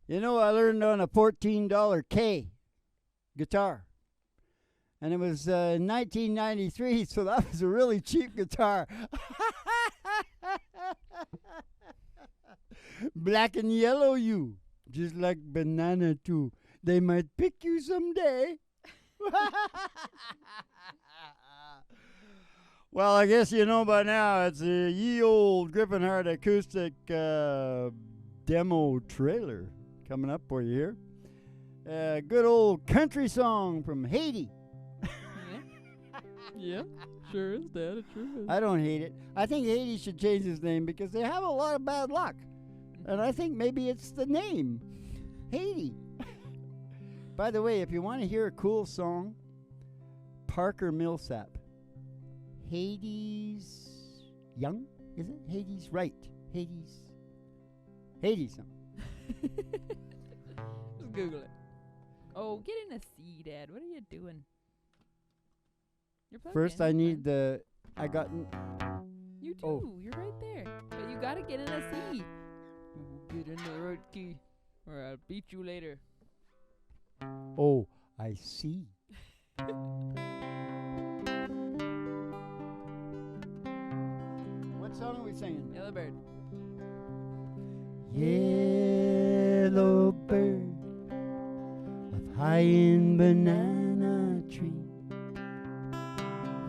You know, I learned on a $14 K guitar. And it was 1993, so that was a really cheap guitar. Black and yellow you, just like banana too. They might pick you someday. Well, I guess you know by now it's a ye old Griffinheart acoustic demo trailer coming up for you here. Good old country song from Haiti. Yeah, sure is, Dad. It sure is. I don't hate it. I think Haiti should change his name because they have a lot of bad luck. And I think maybe it's the name, Haiti. By the way, if you want to hear a cool song, Parker Millsap. Hades Young, is it? Hades Right. Hades song. Just Google it. Oh, get in a C, Dad. What are you doing? You're plugged First, in, I it's need fine. the. I got. You do. Oh. You're right there. But you gotta get in a C. Get in the right key, or I'll beat you later. Oh, I see. What song are we singing? Yellow bird. Yellow bird of high-end banana tree.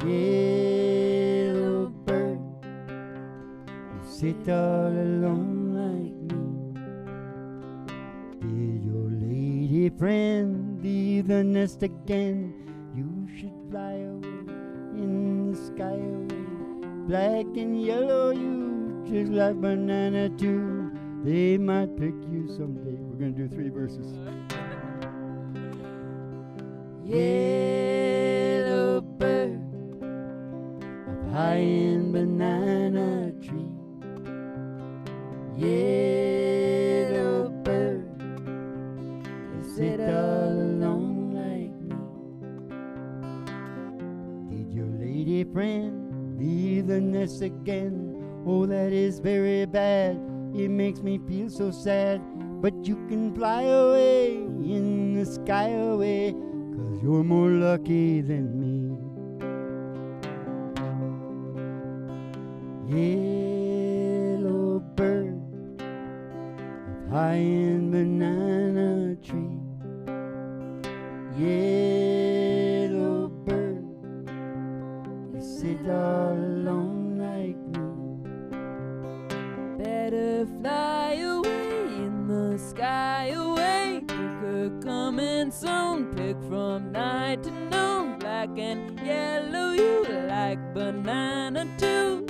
Yellow bird, you sit all alone like me. Did your lady friend leave the nest again? You should fly away in the sky away. Black and yellow you, just like banana too. They might pick you someday. We're going to do 3 verses. Yellow bird of high-end banana tree. Yellow bird, you sit all alone like me. Did your lady friend leave the nest again? Oh, that is very bad. It makes me feel so sad. But you can fly away in the sky away, 'cause you're more lucky than me. Yellow bird of high-end banana tree. Yellow bird, you sit all alone like me. Better fly away in the sky away. Picker coming soon. Pick from night to noon. Black and yellow you like banana too.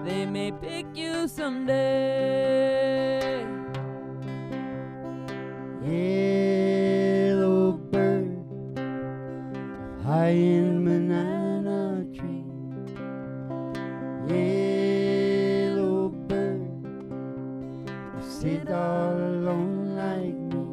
They may pick you someday. Yellow bird of high-end banana tree. Yellow bird, you sit all alone like me.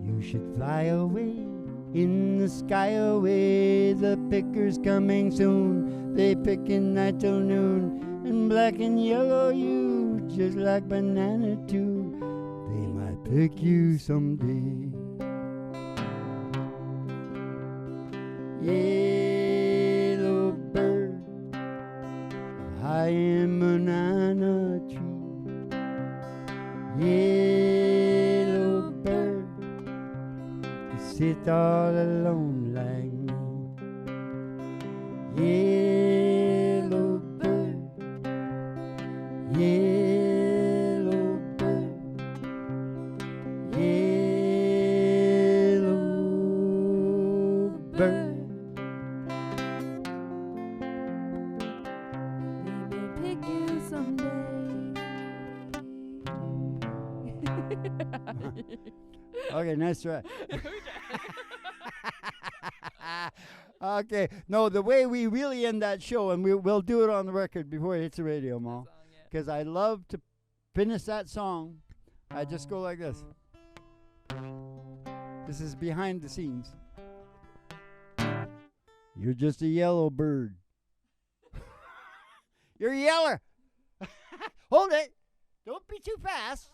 You should fly away in the sky away. The picker's coming soon. They pick in night till noon. And black and yellow you, just like banana too. They might pick you someday. Yellow bird, high-end banana tree. Yellow bird, you sit all alone like me. Yellow bird, yellow bird, yellow bird. They may pick you someday. Okay, nice try. Okay, no, the way we really end that show, and we'll do it on the record before it hits the radio, Mo, because I love to finish that song. I just go like this. This is behind the scenes. You're just a yellow bird. You're a yeller. Hold it. Don't be too fast.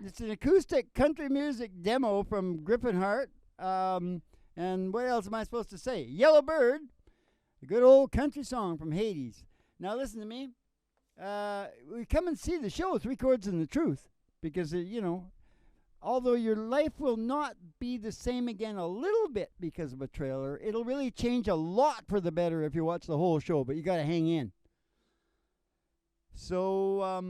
It's an acoustic country music demo from Griffinheart. And what else am I supposed to say? Yellow Bird, a good old country song from Hades. Now listen to me. We come and see the show, Chords TheTruth, because, although your life will not be the same again a little bit because of a trailer, it'll really change a lot for the better if you watch the whole show, but you got to hang in. So,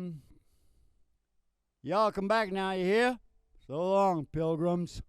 y'all come back now, you hear? So long, pilgrims.